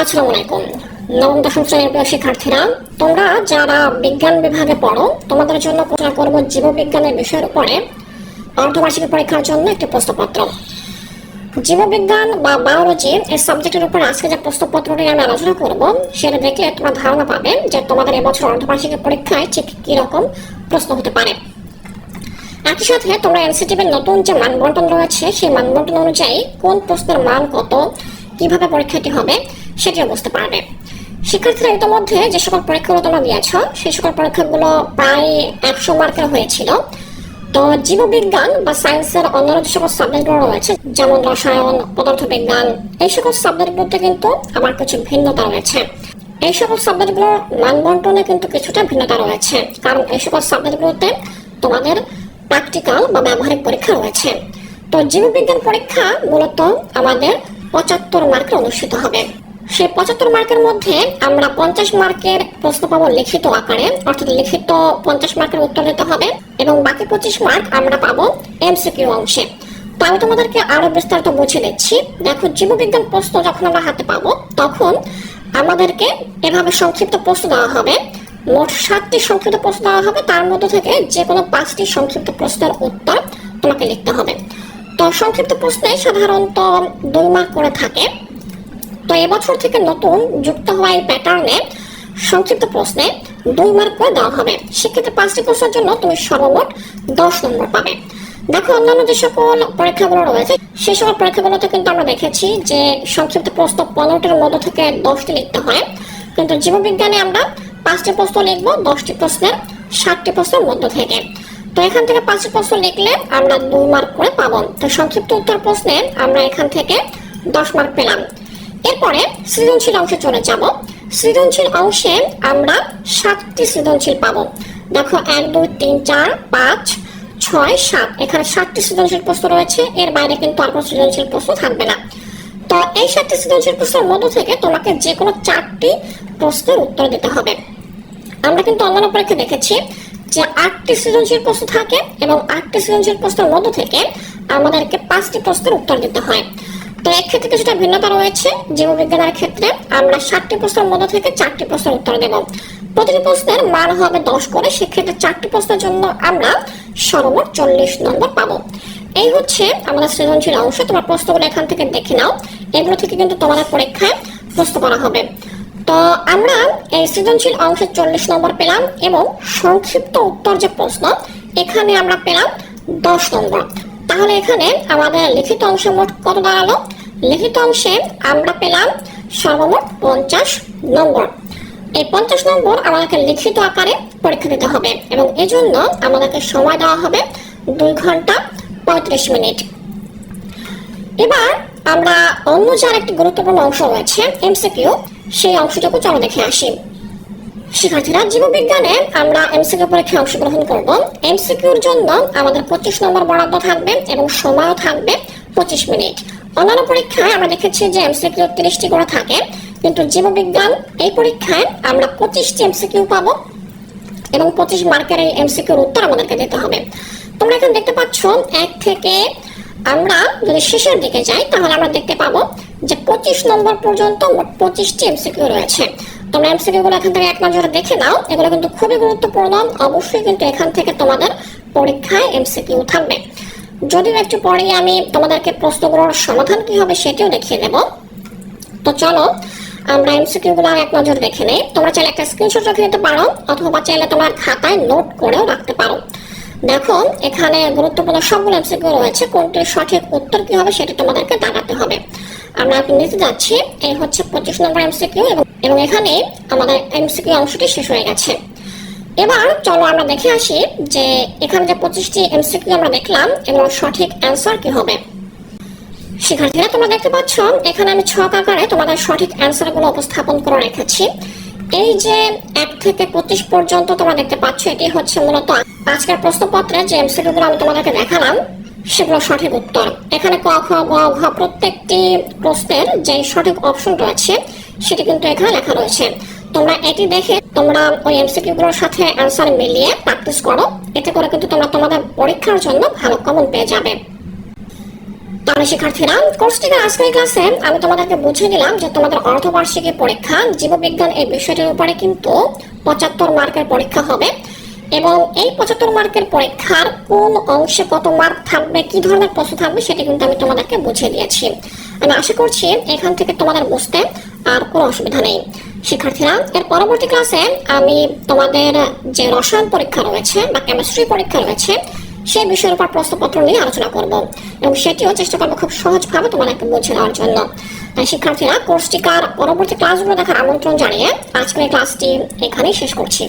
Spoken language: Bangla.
আসসালামু আলাইকুম। নবম দশম শ্রেণীর প্রিয় শিক্ষার্থীরা, তোমরা যারা বিজ্ঞান বিভাগে পড়ো, তোমাদের জন্য আলোচনা করব জীববিজ্ঞানের বিষয়ের উপরে অর্ধবার্ষিক পরীক্ষার জন্য একটি প্রশ্নপত্র। জীববিজ্ঞান বা বায়োলজি এই সাবজেক্টের উপর আজকে যে প্রশ্নপত্রটি আমি আলোচনা করব, সেটা দেখে তোমরা ধারণা পাবে যে তোমাদের এবছর অর্ধবার্ষিক পরীক্ষায় ঠিক কি রকম প্রশ্ন হতে পারে। একই সাথে তোমরা এনসিটিভির নতুন যে মানবন্টন রয়েছে, সেই মানবন্টন অনুযায়ী কোন প্রশ্নের মান কত, কিভাবে পরীক্ষাটি হবে সেটিও বুঝতে পারবে। শিক্ষার্থীরা ইতিমধ্যে যে সকল পরীক্ষাগুলো তোমরা দিয়েছ, সেই সকল পরীক্ষাগুলো প্রায় 100 মার্কের হয়েছিল। তো জীববিজ্ঞান বা সায়েন্সের অন্যান্য যে সকল সাবজেক্টগুলো রয়েছে, যেমন রসায়ন, পদার্থবিজ্ঞান, এই সকল সাবজেক্টগুলোতে কিন্তু আবার কিছু ভিন্নতা রয়েছে। এই সকল সাবজেক্টগুলোর মানবন্টনে কিন্তু কিছুটা ভিন্নতা রয়েছে, কারণ এই সকল সাবজেক্টগুলোতে তোমাদের প্র্যাকটিক্যাল বা ব্যবহারিক পরীক্ষা রয়েছে। তো জীববিজ্ঞান পরীক্ষা মূলত আমাদের 75 মার্কের অনুষ্ঠিত হবে। সেই 75 মার্কের মধ্যে আমরা 50 মার্কের প্রশ্ন পাবো লিখিত আকারে, অর্থাৎ লিখিত 50 মার্কের উত্তর দিতে হবে, এবং বাকি 25 মার্ক আমরা পাবো এমসিকিউ অংশে। তো আমি তোমাদেরকে আরো বিস্তারিত বুঝিয়ে দিচ্ছি। দেখো, জীববিজ্ঞান প্রশ্ন যখন আমরা হাতে পাবো, তখন আমাদেরকে এভাবে সংক্ষিপ্ত প্রশ্ন দেওয়া হবে। মোট 7টি সংক্ষিপ্ত প্রশ্ন দেওয়া হবে, তার মধ্যে থেকে যে কোনো 5টি সংক্ষিপ্ত প্রশ্নের উত্তর তোমাকে লিখতে হবে। তো সংক্ষিপ্ত প্রশ্নে সাধারণত 2 মার্ক করে থাকে। তো এবছর থেকে নতুন যুক্ত হওয়া এই প্যাটার্নে সংক্ষিপ্ত প্রশ্নে 2 মার্ক করে দেওয়া হবে। সেক্ষেত্রে 5টি প্রশ্নের জন্য তুমি সর্বমোট 10 নম্বর পাবে। দেখো, অন্যান্য যে সকল পরীক্ষাগুলো রয়েছে, সেই সকল পরীক্ষাগুলোতে কিন্তু আমরা দেখেছি যে সংক্ষিপ্ত প্রশ্ন 15টির মধ্যে থেকে 10টি লিখতে হয়, কিন্তু জীববিজ্ঞানে আমরা 5টি প্রশ্ন লিখবো 10টি প্রশ্নের 60টি প্রশ্নের মধ্য থেকে। তো এখান থেকে 5টি প্রশ্ন লিখলে আমরা 2 মার্ক করে পাবো। তো সংক্ষিপ্ত উত্তর প্রশ্নে আমরা এখান থেকে 10 মার্ক পেলাম। এরপরে সৃজনশীল অংশে চলে যাব। সৃজনশীল অংশে আমরা 7টি সৃজনশীল পাবো। দেখো, 1 2 3 4 5 6 7, এখানে 7টি সৃজনশীল প্রশ্ন রয়েছে। এর বাইরে কিন্তু আর কোনো সৃজনশীল প্রশ্ন থাকবে না। তো এই 7টি সৃজনশীল প্রশ্নের মধ্য থেকে তোমাকে যে কোনো 4টি প্রশ্নের উত্তর দিতে হবে। আমরা কিন্তু অন্যান্য পরীক্ষা দেখেছি যে 8টি সৃজনশীল প্রশ্ন থাকে, এবং 8টি সৃজনশীল প্রশ্নের মধ্য থেকে আমাদেরকে 5টি প্রশ্নের উত্তর দিতে হয়। তো এক্ষেত্রে কিছুটা ভিন্নতা রয়েছে। জীববিজ্ঞানের ক্ষেত্রে আমরা 7টি প্রশ্নের মধ্য থেকে 4টি প্রশ্নের উত্তর দেব। প্রতিটি প্রশ্নের মান হবে 10 করে। সেক্ষেত্রে 4টি প্রশ্নের জন্য আমরা সর্বমোট 40 নম্বর পাবো। এই হচ্ছে আমাদের সৃজনশীল অংশ। তোমার প্রশ্নগুলো এখান থেকে দেখে নাও, এগুলো থেকে কিন্তু তোমাদের পরীক্ষায় প্রশ্ন করা হবে। তো আমরা এই সৃজনশীল অংশে 40 নম্বর পেলাম, এবং সংক্ষিপ্ত উত্তর যে প্রশ্ন, এখানে আমরা পেলাম 10 নম্বর। তাহলে এখানে আমাদের লিখিত অংশে মোট কত দাঁড়ালো? লিখিত অংশে আমরা পেলাম সর্বমোট 50 নম্বর। এই 50 নম্বর আমাদেরকে লিখিত আকারে পরীক্ষা দিতে হবে, এবং এজন্য আমাদেরকে সময় দেওয়া হবে 2 ঘন্টা 35 মিনিট। এবার আমরা অন্য যার একটি গুরুত্বপূর্ণ অংশ রয়েছে এমসিকিউ, সেই অংশটুকু চলো দেখে আসি। শিক্ষার্থীরা, জীববিজ্ঞানে আমরা এমসিকিউ পরীক্ষায় অংশগ্রহণ করব। এমসিকিউর জন্য আমাদের 25 নম্বর বরাদ্দ থাকবে, এবং সময়ও থাকবে 25 মিনিট। অন্যান্য পরীক্ষায় আমরা দেখেছি যে এমসিকিউ 30টি করে থাকে, কিন্তু জীববিজ্ঞান এই পরীক্ষায় আমরা 25টি এমসিকিউ পাবো, এবং 25 মার্কের এই এমসিকিউর উত্তর আমাদেরকে দিতে হবে। তোমরা এখন দেখতে পাচ্ছ, 1 থেকে আমরা যদি শেষের দিকে যাই, তাহলে আমরা দেখতে পাবো যে 25 নম্বর পর্যন্ত মোট 25টি এমসিকিউ রয়েছে। তোমরা এমসিকিউ গুলো এখান থেকে এক নজরে দেখে নাও, এগুলো কিন্তু খুবই গুরুত্বপূর্ণ। অবশ্যই কিন্তু এখান থেকে তোমাদের পরীক্ষায় এমসিকিউ থাকবে। যদিও একটু পরে আমি তোমাদেরকে প্রশ্নগুলোর সমাধান কি হবে সেটিও দেখিয়ে দেব। তো চলো আমরা এমসিকিউ গুলো এক নজর দেখে নেই। তোমরা চাইলে একটা স্ক্রিনশট রেখে নিতে পারো, অথবা চাইলে তোমার খাতায় নোট করেও রাখতে পারো। দেখো, এখানে গুরুত্বপূর্ণ সবগুলো এমসিকিউ রয়েছে। কোনটির সঠিক উত্তর কি হবে সেটি তোমাদেরকে জানাতে হবে। আমরা এখন নিতে যাচ্ছি। এই হচ্ছে 25 নম্বর এমসিকিউ, এবং এখানে আমাদের এমসিকিউ অংশটি শেষ হয়ে গেছে। এবার চলো আমরা দেখে আসি যে এখানে যে 25টি এমসিকিউ আমরা দেখলাম, এগুলোর সঠিক অ্যান্সার কি হবে। শিক্ষার্থীরা, তোমরা দেখতে পাচ্ছ এখানে আমি ছক আকারে তোমাদের সঠিক অ্যান্সার গুলো উপস্থাপন করে রেখেছি। এই যে 1 থেকে 25 পর্যন্ত তোমরা দেখতে পাচ্ছ, এটি হচ্ছে মূলত আজকের প্রশ্নপত্রে যে এমসিকিউ গুলো আমি তোমাদেরকে দেখালাম, সেগুলো সঠিক উত্তর। এখানে ক, খ, গ, ঘ প্রত্যেকটি প্রশ্নের যে সঠিক অপশন রয়েছে সেটি কিন্তু এখানে লেখা রয়েছে। তোমরা এটি দেখে তোমরা ওই এমসিকিউ গুলোর সাথে অ্যান্সার মিলিয়ে প্র্যাকটিস করো। এতে করে কিন্তু তোমরা তোমাদের পরীক্ষার জন্য ভালো কমন পেয়ে যাবে। তাহলে শিক্ষার্থীরা, কোর্সটিকার আজকের ক্লাসে আমি তোমাদেরকে বুঝিয়ে দিলাম যে তোমাদের অর্ধবার্ষিকী পরীক্ষা জীববিজ্ঞান এই বিষয়টির উপরে কিন্তু 75 মার্কের পরীক্ষা হবে এবং এই 75 মার্কের পরীক্ষার কোন অংশে কত মার্ক থাকবে, কি ধরনের প্রশ্ন থাকবে সেটি কিন্তু আমি তোমাদেরকে বুঝিয়ে দিয়েছি। আমি আশা করছি এখান থেকে তোমাদের বুঝতে আর কোনো অসুবিধা নেই। শিক্ষার্থীরা, এর পরবর্তী ক্লাসে আমি তোমাদের যে রসায়ন পরীক্ষা রয়েছে বা কেমিস্ট্রি পরীক্ষা রয়েছে সেই বিষয়ের উপর প্রশ্নপত্র নিয়ে আলোচনা করব এবং সেটিও চেষ্টা করবো খুব সহজভাবে তোমাদেরকে বুঝে দেওয়ার জন্য। তাই শিক্ষার্থীরা, কোর্সটিকার পরবর্তী ক্লাসগুলো দেখার আমন্ত্রণ জানিয়ে আজকের ক্লাসটি এখানেই শেষ করছি।